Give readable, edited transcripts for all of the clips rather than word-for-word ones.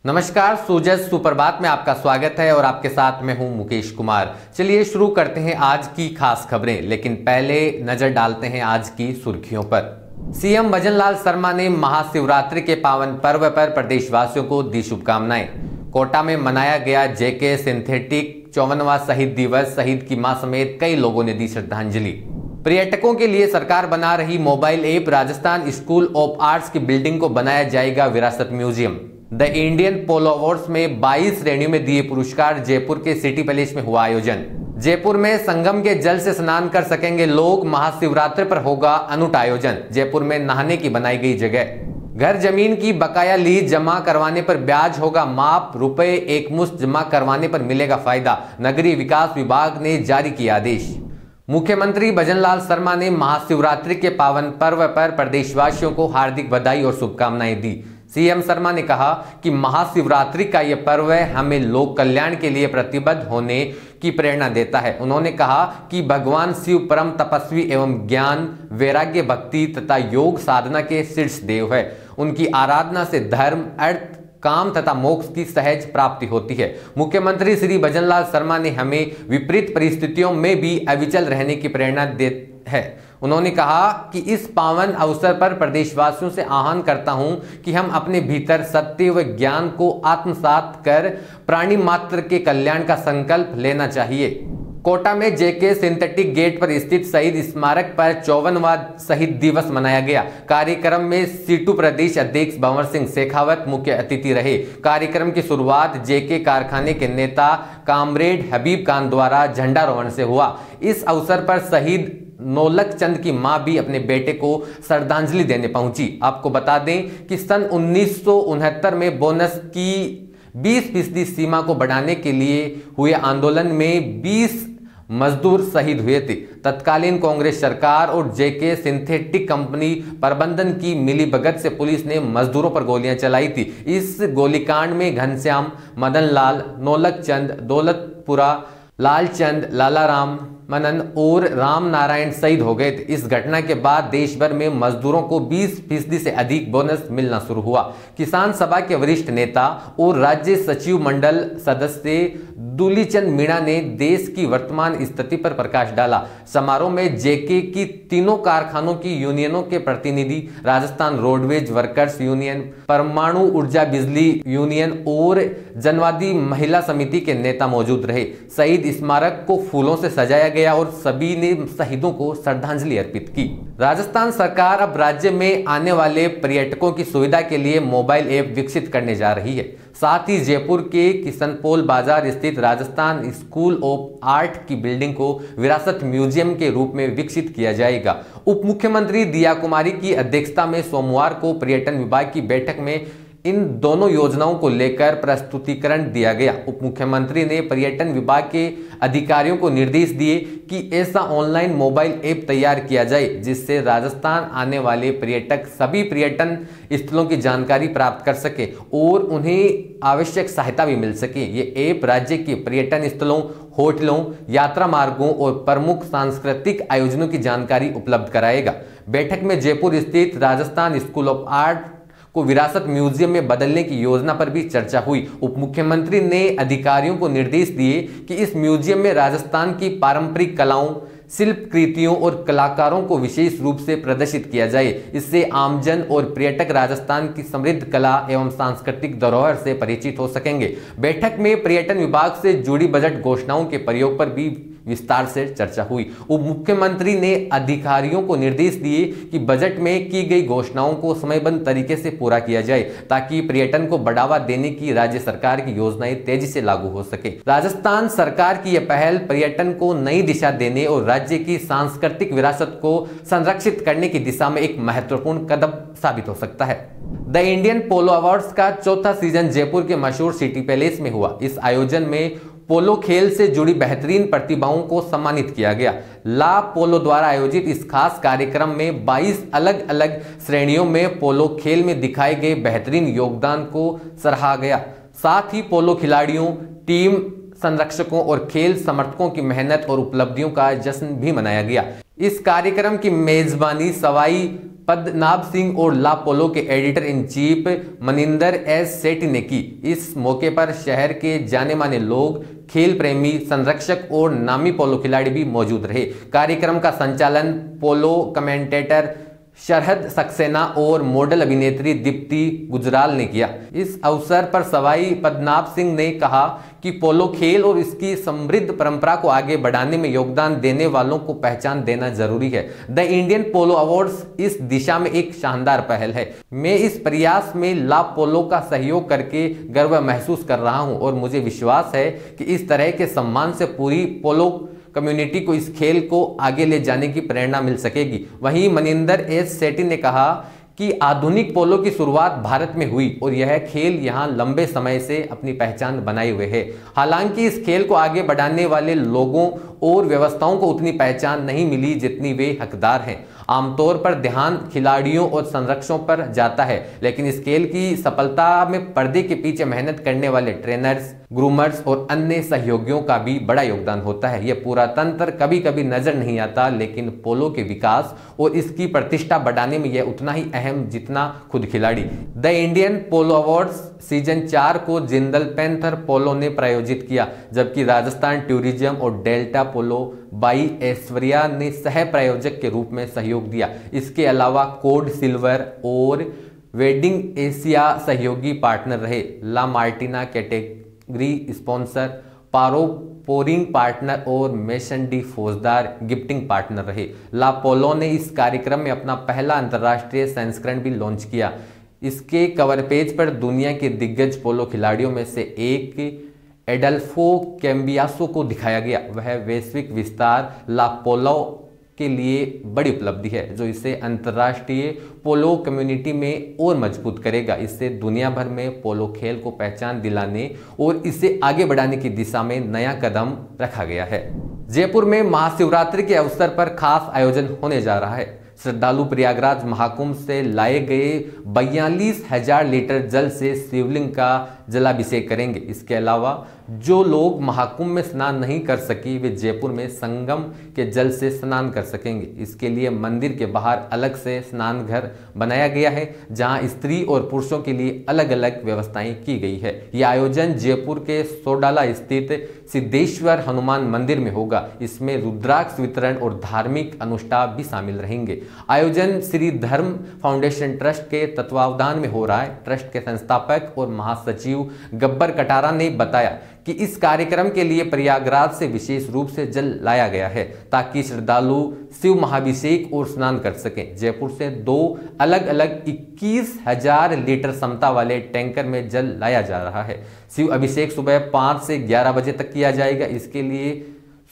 नमस्कार, सूजस सुप्रभात में आपका स्वागत है और आपके साथ मैं हूं मुकेश कुमार। चलिए शुरू करते हैं आज की खास खबरें, लेकिन पहले नजर डालते हैं आज की सुर्खियों पर। सीएम भजनलाल शर्मा ने महाशिवरात्रि के पावन पर्व पर प्रदेशवासियों को दी शुभकामनाएं। कोटा में मनाया गया जेके सिंथेटिक 54वां शहीद दिवस। शहीद की मां समेत कई लोगों ने दी श्रद्धांजलि। पर्यटकों के लिए सरकार बना रही mobile app Rajasthan school of arts की बिल्डिंग को बनाया जाएगा विरासत museum. The Indian polo awards में 22 श्रेणियों में दिए पुरस्कार। जयपुर के सिटी पैलेस में हुआ आयोजन। जयपुर में संगम के जल से स्नान कर सकेंगे लोग। महाशिवरात्रि पर होगा अनूठा आयोजन। जयपुर में नहाने की बनाई गई जगह। घर जमीन की बकाया लीज जमा करवाने पर ब्याज होगा माफ। रुपए एकमुश्त जमा करवाने पर मिलेगा फायदा। नगरीय विकास विभाग ने जारी किया आदेश। मुख्यमंत्री भजनलाल शर्मा ने महाशिवरात्रि के पावन पर्व पर प्रदेशवासियों को हार्दिक बधाई और शुभकामनाएं दी। सीएम शर्मा ने कहा कि महाशिवरात्रि का यह पर्व हमें लोक कल्याण के लिए प्रतिबद्ध होने की प्रेरणा देता है। उन्होंने कहा कि भगवान शिव परम तपस्वी एवं ज्ञान, वैराग्य, भक्ति तथा योग साधना के शीर्ष देव है। उनकी आराधना से धर्म, अर्थ, काम तथा मोक्ष की सहज प्राप्ति होती है। मुख्यमंत्री श्री भजनलाल शर्मा ने हमें विपरीत परिस्थितियों में भी अविचल रहने की प्रेरणा दी है। उन्होंने कहा कि इस पावन अवसर पर प्रदेशवासियों से आह्वान करता हूं कि हम अपने भीतर सत्य व ज्ञान को आत्मसात कर प्राणी मात्र के कल्याण का संकल्प लेना चाहिए। कोटा में जेके सिंथेटिक गेट पर स्थित शहीद स्मारक पर 54वां शहीद दिवस मनाया गया। कार्यक्रम में सीटू प्रदेश अध्यक्ष भंवर सिंह शेखावत मुख्य अतिथि रहे। कार्यक्रम की शुरुआत जेके कारखाने के नेता कामरेड हबीब खान द्वारा झंडारोहण से हुआ। इस अवसर पर शहीद नौलख चंद की मां भी अपने बेटे को श्रद्धांजलि देने पहुंची। आपको बता दें कि सन 1969 में बोनस की 20% सीमा को बढ़ाने के लिए हुए आंदोलन में 20 मजदूर शहीद हुए थे। तत्कालीन कांग्रेस सरकार और जेके सिंथेटिक कंपनी प्रबंधन की मिलीभगत से पुलिस ने मजदूरों पर गोलियां चलाई थी। इस गोलीकांड में घनश्याम, मदन लाल, नौलख चंद, दौलतपुरा, लालचंद, लालाराम, मनन और राम नारायण शहीद हो गए थे। इस घटना के बाद देश भर में मजदूरों को 20% से अधिक बोनस मिलना शुरू हुआ। किसान सभा के वरिष्ठ नेता और राज्य सचिव मंडल सदस्य दूलीचंद मीणा ने देश की वर्तमान स्थिति पर प्रकाश डाला। समारोह में जेके की तीनों कारखानों की यूनियनों के प्रतिनिधि, राजस्थान रोडवेज वर्कर्स यूनियन, परमाणु ऊर्जा बिजली यूनियन और जनवादी महिला समिति के नेता मौजूद रहे। शहीद स्मारक को फूलों से सजाया गया और सभी ने शहीदों को श्रद्धांजलि अर्पित की। राजस्थान सरकार अब राज्य में आने वाले पर्यटकों की सुविधा के लिए मोबाइल ऐप विकसित करने जा रही है। साथ ही जयपुर के किशनपोल बाजार स्थित राजस्थान स्कूल ऑफ आर्ट की बिल्डिंग को विरासत म्यूजियम के रूप में विकसित किया जाएगा। उप मुख्यमंत्री दिया कुमारी की अध्यक्षता में सोमवार को पर्यटन विभाग की बैठक में इन दोनों योजनाओं को लेकर प्रस्तुतिकरण दिया गया। उप मुख्यमंत्री ने पर्यटन विभाग के अधिकारियों को निर्देश दिए कि ऐसा ऑनलाइन मोबाइल ऐप तैयार किया जाए जिससे राजस्थान आने वाले पर्यटक सभी पर्यटन स्थलों की जानकारी प्राप्त कर सके और उन्हें आवश्यक सहायता भी मिल सके। ये ऐप राज्य के पर्यटन स्थलों, होटलों, यात्रा मार्गों और प्रमुख सांस्कृतिक आयोजनों की जानकारी उपलब्ध कराएगा। बैठक में जयपुर स्थित राजस्थान स्कूल ऑफ आर्ट को विरासत म्यूजियम में बदलने की योजना पर भी चर्चा हुई। उप मुख्यमंत्री ने अधिकारियों को निर्देश दिए कि इस म्यूजियम में राजस्थान की पारंपरिक कलाओं, शिल्प कृतियों और कलाकारों को विशेष रूप से प्रदर्शित किया जाए। इससे आमजन और पर्यटक राजस्थान की समृद्ध कला एवं सांस्कृतिक धरोहर से परिचित हो सकेंगे। बैठक में पर्यटन विभाग से जुड़ी बजट घोषणाओं के प्रयोग पर भी विस्तार से चर्चा हुई। उप मुख्यमंत्री ने अधिकारियों को निर्देश दिए कि बजट में की गई घोषणाओं को समयबद्ध तरीके से पूरा किया जाए ताकि पर्यटन को बढ़ावा देने की राज्य सरकार की योजनाएं तेजी से लागू हो सके। राजस्थान सरकार की यह पहल पर्यटन को नई दिशा देने और राज्य की सांस्कृतिक विरासत को संरक्षित करने की दिशा में एक महत्वपूर्ण कदम साबित हो सकता है। द इंडियन पोलो अवार्ड्स का चौथा सीजन जयपुर के मशहूर सिटी पैलेस में हुआ। इस आयोजन में पोलो खेल से जुड़ी बेहतरीन प्रतिभाओं को सम्मानित किया गया। ला पोलो द्वारा आयोजित इस खास कार्यक्रम में 22 अलग अलग श्रेणियों में पोलो खेल में दिखाए गए बेहतरीन योगदान को सराहा गया। साथ ही पोलो खिलाड़ियों, टीम संरक्षकों और खेल समर्थकों की मेहनत और उपलब्धियों का जश्न भी मनाया गया। इस कार्यक्रम की मेजबानी सवाई पद्मनाभ सिंह और ला पोलो के editor in chief Maninder S Sethi ने की। इस मौके पर शहर के जाने माने लोग, खेल प्रेमी, संरक्षक और नामी पोलो खिलाड़ी भी मौजूद रहे। कार्यक्रम का संचालन पोलो कमेंटेटर शरहद सक्सेना और मॉडल अभिनेत्री दीप्ति गुजराल ने किया। इस अवसर पर सवाई पद्मनाभ सिंह ने कहा कि पोलो खेल और इसकी समृद्ध परंपरा को आगे बढ़ाने में योगदान देने वालों को पहचान देना जरूरी है। द इंडियन पोलो अवार्ड्स इस दिशा में एक शानदार पहल है। मैं इस प्रयास में ला पोलो का सहयोग करके गर्व महसूस कर रहा हूं और मुझे विश्वास है कि इस तरह के सम्मान से पूरी पोलो कम्युनिटी को इस खेल को आगे ले जाने की प्रेरणा मिल सकेगी। वहीं मनिंदर एस सेठी ने कहा कि आधुनिक पोलो की शुरुआत भारत में हुई और यह खेल यहां लंबे समय से अपनी पहचान बनाए हुए है। हालांकि इस खेल को आगे बढ़ाने वाले लोगों और व्यवस्थाओं को उतनी पहचान नहीं मिली जितनी वे हकदार हैं। आमतौर पर ध्यान खिलाड़ियों और संरक्षकों पर जाता है, लेकिन इस खेल की सफलता में पर्दे के पीछे मेहनत करने वाले ट्रेनर्स, ग्रूमर्स और अन्य सहयोगियों का भी बड़ा योगदान होता है। यह पूरा तंत्र कभी कभी नजर नहीं आता, लेकिन पोलो के विकास और इसकी प्रतिष्ठा बढ़ाने में यह उतना ही अहम जितना खुद खिलाड़ी। The Indian polo awards season 4 को जिंदल पैंथर पोलो ने प्रायोजित किया, जबकि राजस्थान टूरिज्म और डेल्टा पोलो बाई ऐश्वर्या ने सह प्रायोजक के रूप में सहयोग दिया। इसके अलावा कोड सिल्वर और वेडिंग एशिया सहयोगी पार्टनर रहे। ला मार्टिना कैटेगरी स्पॉन्सर, पारो पोरिंग पार्टनर और मेसन डी फौजदार गिफ्टिंग पार्टनर रहे। ला पोलो ने इस कार्यक्रम में अपना पहला अंतर्राष्ट्रीय संस्करण भी लॉन्च किया। इसके कवर पेज पर दुनिया के दिग्गज पोलो खिलाड़ियों में से एक एडल्फो कैम्बियासो को दिखाया गया। वह वैश्विक विस्तार ला पोलो के लिए बड़ी उपलब्धि है, जो इसे अंतर्राष्ट्रीय पोलो कम्युनिटी में और मजबूत करेगा। इससे दुनिया भर में पोलो खेल को पहचान दिलाने और इसे आगे बढ़ाने की दिशा में नया कदम रखा गया है। जयपुर में महाशिवरात्रि के अवसर पर खास आयोजन होने जा रहा है। श्रद्धालु प्रयागराज महाकुंभ से लाए गए 42,000 लीटर जल से शिवलिंग का जलाभिषेक करेंगे। इसके अलावा जो लोग महाकुंभ में स्नान नहीं कर सके, वे जयपुर में संगम के जल से स्नान कर सकेंगे। इसके लिए मंदिर के बाहर अलग से स्नान घर बनाया गया है, जहां स्त्री और पुरुषों के लिए अलग अलग व्यवस्थाएं की गई है। यह आयोजन जयपुर के सोडाला स्थित सिद्धेश्वर हनुमान मंदिर में होगा। इसमें रुद्राक्ष वितरण और धार्मिक अनुष्ठान भी शामिल रहेंगे। आयोजन श्री धर्म फाउंडेशन ट्रस्ट के तत्वावधान में हो रहा है। ट्रस्ट के संस्थापक और महासचिव गब्बर कटारा ने बताया कि इस कार्यक्रम के लिए प्रयागराज से विशेष रूप से जल लाया गया है, ताकि श्रद्धालु शिव महाभिषेक और स्नान कर सकें। जयपुर से 2 अलग अलग 21,000 लीटर क्षमता वाले टैंकर में जल लाया जा रहा है। शिव अभिषेक सुबह 5 से 11 बजे तक किया जाएगा। इसके लिए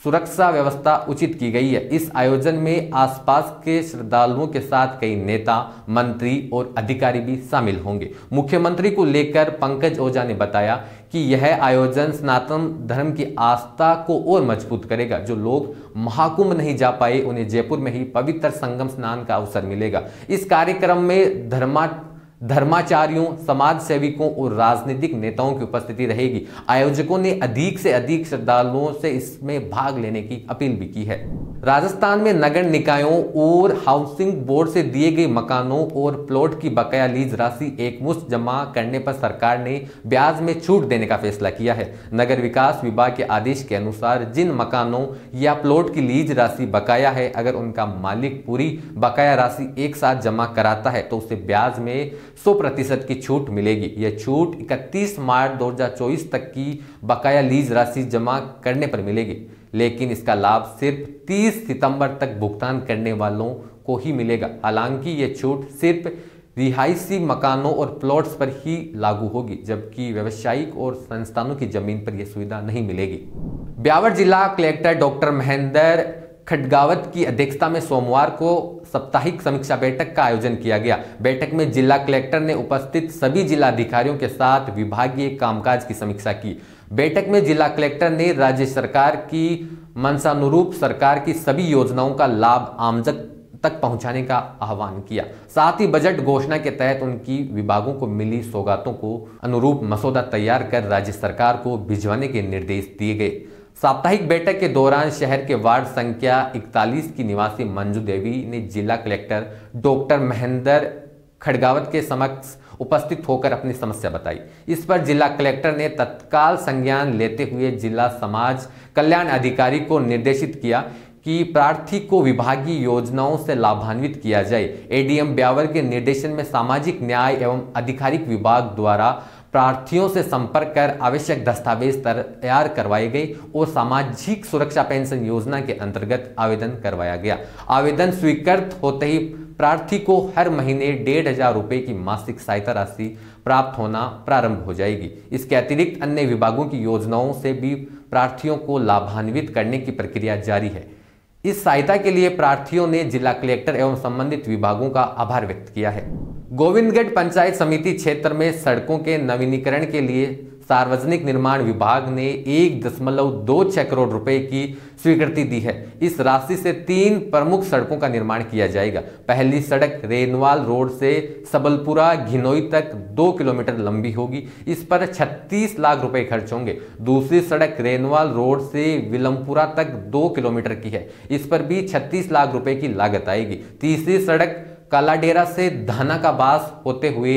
सुरक्षा व्यवस्था उचित की गई है। इस आयोजन में आसपास के श्रद्धालुओं के साथ कई नेता, मंत्री और अधिकारी भी शामिल होंगे। मुख्यमंत्री को लेकर पंकज ओझा ने बताया कि यह आयोजन सनातन धर्म की आस्था को और मजबूत करेगा। जो लोग महाकुंभ नहीं जा पाए, उन्हें जयपुर में ही पवित्र संगम स्नान का अवसर मिलेगा। इस कार्यक्रम में धर्माचार्यों, समाज सेवकों और राजनीतिक नेताओं की उपस्थिति रहेगी। आयोजकों ने अधिक से अधिक श्रद्धालुओं से इसमें भाग लेने की अपील भी की है। राजस्थान में नगर निकायों और हाउसिंग बोर्ड से दिए गए मकानों और प्लॉट की बकाया लीज राशि एकमुश्त जमा करने पर सरकार ने ब्याज में छूट देने का फैसला किया है। नगर विकास विभाग के आदेश के अनुसार जिन मकानों या प्लॉट की लीज राशि बकाया है, अगर उनका मालिक पूरी बकाया राशि एक साथ जमा कराता है तो उसे ब्याज में 100% की छूट मिलेगी। यह छूट 31 मार्च 2024 तक की बकाया लीज राशि जमा करने पर मिलेगी, लेकिन इसका लाभ सिर्फ 30 सितंबर तक भुगतान करने वालों को ही मिलेगा। हालांकि यह छूट सिर्फ रिहायशी मकानों और प्लॉट्स पर ही लागू होगी, जबकि व्यावसायिक और संस्थानों की जमीन पर यह सुविधा नहीं मिलेगी। ब्यावर जिला कलेक्टर डॉक्टर महेंद्र खडगावत की अध्यक्षता में सोमवार को साप्ताहिक समीक्षा बैठक का आयोजन किया गया। बैठक में जिला कलेक्टर ने उपस्थित सभी जिला अधिकारियों के साथ विभागीय कामकाज की समीक्षा की। बैठक में जिला कलेक्टर ने राज्य सरकार की मंशानुरूप सरकार की सभी योजनाओं का लाभ आमजन तक पहुंचाने का आह्वान किया। साथ ही बजट घोषणा के तहत उनकी विभागों को मिली सौगातों को अनुरूप मसौदा तैयार कर राज्य सरकार को भिजवाने के निर्देश दिए गए। साप्ताहिक बैठक के दौरान शहर के वार्ड संख्या 41 की निवासी मंजू देवी ने जिला कलेक्टर डॉक्टर महेंद्र खड़गावत के समक्ष उपस्थित होकर अपनी समस्या बताई। इस पर जिला कलेक्टर ने तत्काल संज्ञान लेते हुए जिला समाज कल्याण अधिकारी को निर्देशित किया कि प्रार्थी को विभागीय योजनाओं से लाभान्वित किया जाए। एडीएम ब्यावर के निर्देशन में सामाजिक न्याय एवं आधिकारिक विभाग द्वारा प्रार्थियों से संपर्क कर आवश्यक दस्तावेज तैयार करवाए गए और सामाजिक सुरक्षा पेंशन योजना के अंतर्गत आवेदन करवाया गया। आवेदन स्वीकृत होते ही प्रार्थी को हर महीने 1,500 रुपये की मासिक सहायता राशि प्राप्त होना प्रारंभ हो जाएगी। इसके अतिरिक्त अन्य विभागों की योजनाओं से भी प्रार्थियों को लाभान्वित करने की प्रक्रिया जारी है। इस सहायता के लिए प्रार्थियों ने जिला कलेक्टर एवं संबंधित विभागों का आभार व्यक्त किया है। गोविंदगढ़ पंचायत समिति क्षेत्र में सड़कों के नवीनीकरण के लिए सार्वजनिक निर्माण विभाग ने 1.26 करोड़ रुपए की स्वीकृति दी है। इस राशि से 3 प्रमुख सड़कों का निर्माण किया जाएगा। पहली सड़क रेनवाल रोड से सबलपुरा घिनोई तक 2 किलोमीटर लंबी होगी। इस पर 36 लाख रुपए खर्च होंगे। दूसरी सड़क रेनवाल रोड से विलमपुरा तक 2 किलोमीटर की है। इस पर भी 36 लाख रुपए की लागत आएगी। तीसरी सड़क कालाडेरा से धाना का बास होते हुए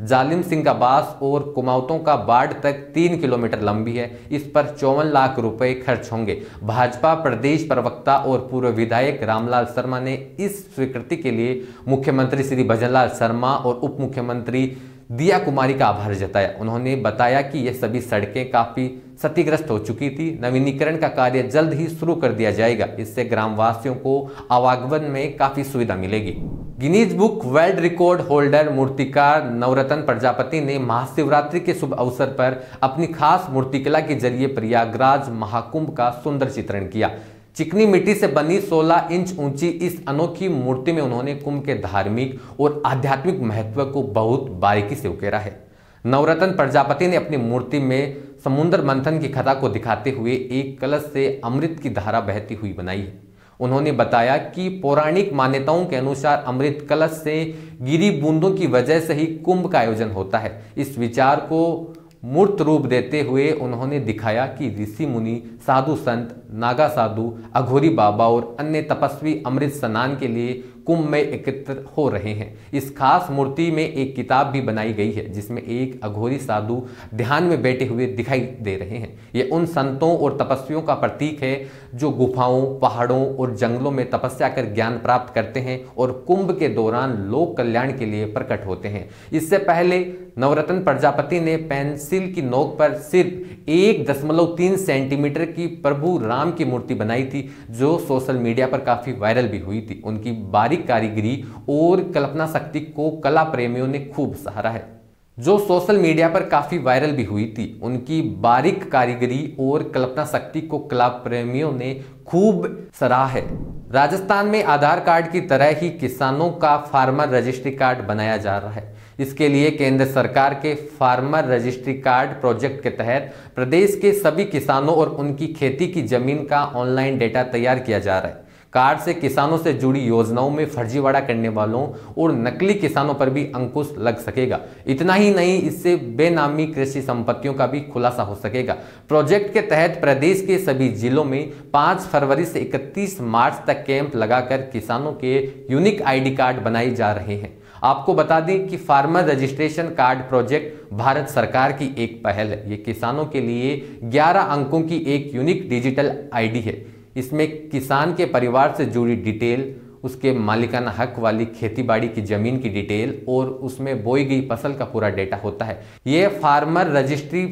जालिम सिंह का बास और कुमाऊतों का बाढ़ तक 3 किलोमीटर लंबी है। इस पर 54 लाख रुपए खर्च होंगे। भाजपा प्रदेश प्रवक्ता और पूर्व विधायक रामलाल शर्मा ने इस स्वीकृति के लिए मुख्यमंत्री श्री भजनलाल शर्मा और उप मुख्यमंत्री दिया कुमारी का आभार जताया। उन्होंने बताया कि ये सभी सड़कें काफी क्षतिग्रस्त हो चुकी थी। नवीनीकरण का कार्य जल्द ही शुरू कर दिया जाएगा। इससे ग्रामवासियों को आवागमन में काफी सुविधा मिलेगी। Guinness book world record holder मूर्तिकार नवरत्न प्रजापति ने महाशिवरात्रि के शुभ अवसर पर अपनी खास मूर्तिकला के जरिए प्रयागराज महाकुंभ का सुंदर चित्रण किया। चिकनी मिट्टी से बनी 16 इंच ऊंची इस अनोखी मूर्ति में उन्होंने कुंभ के धार्मिक और आध्यात्मिक महत्व को बहुत बारीकी से उकेरा है। नवरत्न प्रजापति ने अपनी मूर्ति में समुद्र मंथन की कथा को दिखाते हुए एक कलश से अमृत की धारा बहती हुई बनाई है। उन्होंने बताया कि पौराणिक मान्यताओं के अनुसार अमृत कलश से गिरी बूंदों की वजह से ही कुंभ का आयोजन होता है। इस विचार को मूर्त रूप देते हुए उन्होंने दिखाया कि ऋषि मुनि, साधु संत, नागा साधु, अघोरी बाबा और अन्य तपस्वी अमृत स्नान के लिए कुंभ में एकत्र हो रहे हैं। इस खास मूर्ति में एक किताब भी बनाई गई है जिसमें एक अघोरी साधु ध्यान में बैठे हुए दिखाई दे रहे हैं। ये उन संतों और तपस्वियों का प्रतीक है जो गुफाओं, पहाड़ों और जंगलों में तपस्या कर ज्ञान प्राप्त करते हैं और कुंभ के दौरान लोक कल्याण के लिए प्रकट होते हैं। इससे पहले नवरत्न प्रजापति ने पेंसिल की नोक पर सिर्फ 1.3 सेंटीमीटर की प्रभु राम की मूर्ति बनाई थी जो सोशल मीडिया पर काफी वायरल भी हुई थी। उनकी बारीक कारीगरी और कल्पना शक्ति को कला प्रेमियों ने खूब सराहा है। जो सोशल मीडिया पर काफी वायरल भी हुई थी। उनकी बारीक कारीगरी और कल्पना शक्ति को कला प्रेमियों ने खूब सराहा है। राजस्थान में आधार कार्ड की तरह ही किसानों का फार्मर रजिस्ट्री कार्ड बनाया जा रहा है। इसके लिए केंद्र सरकार के फार्मर रजिस्ट्री कार्ड प्रोजेक्ट के तहत प्रदेश के सभी किसानों और उनकी खेती की जमीन का ऑनलाइन डेटा तैयार किया जा रहा है। कार्ड से किसानों से जुड़ी योजनाओं में फर्जीवाड़ा करने वालों और नकली किसानों पर भी अंकुश लग सकेगा। इतना ही नहीं, इससे बेनामी कृषि संपत्तियों का भी खुलासा हो सकेगा। प्रोजेक्ट के तहत प्रदेश के सभी जिलों में 5 फरवरी से 31 मार्च तक कैंप लगाकर किसानों के यूनिक आईडी कार्ड बनाए जा रहे हैं। आपको बता दें कि farmer registration card project Bharat सरकार की एक पहल है। ये किसानों के लिए 11 अंकों की एक यूनिक डिजिटल आईडी है। इसमें किसान के परिवार से जुड़ी डिटेल, उसके मालिकाना हक वाली खेतीबाड़ी की जमीन की डिटेल और उसमें बोई गई फसल का पूरा डेटा होता है। ये फार्मर रजिस्ट्री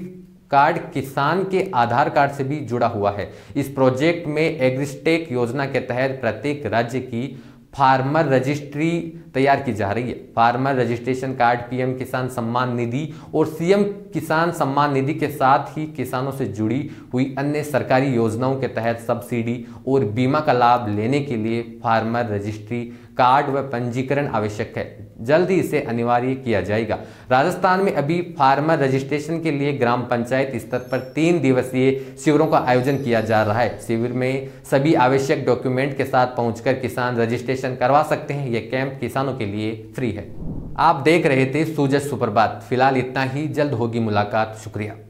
कार्ड किसान के आधार कार्ड से भी जुड़ा हुआ है। इस प्रोजेक्ट में एग्रीस्टेक योजना के तहत प्रत्येक राज्य की फार्मर रजिस्ट्री तैयार की जा रही है। फार्मर रजिस्ट्रेशन कार्ड पीएम किसान सम्मान निधि और सीएम किसान सम्मान निधि के साथ ही किसानों से जुड़ी हुई अन्य सरकारी योजनाओं के तहत सब्सिडी और बीमा का लाभ लेने के लिए फार्मर रजिस्ट्री कार्ड व पंजीकरण आवश्यक है। जल्द ही इसे अनिवार्य किया जाएगा। राजस्थान में अभी फार्मर रजिस्ट्रेशन के लिए ग्राम पंचायत स्तर पर 3 दिवसीय शिविरों का आयोजन किया जा रहा है। शिविर में सभी आवश्यक डॉक्यूमेंट के साथ पहुंचकर किसान रजिस्ट्रेशन रजिस्ट्रेशन करवा सकते हैं। यह कैंप किसानों के लिए फ्री है। आप देख रहे थे सूजत सुप्रभात। फिलहाल इतना ही, जल्द होगी मुलाकात। शुक्रिया।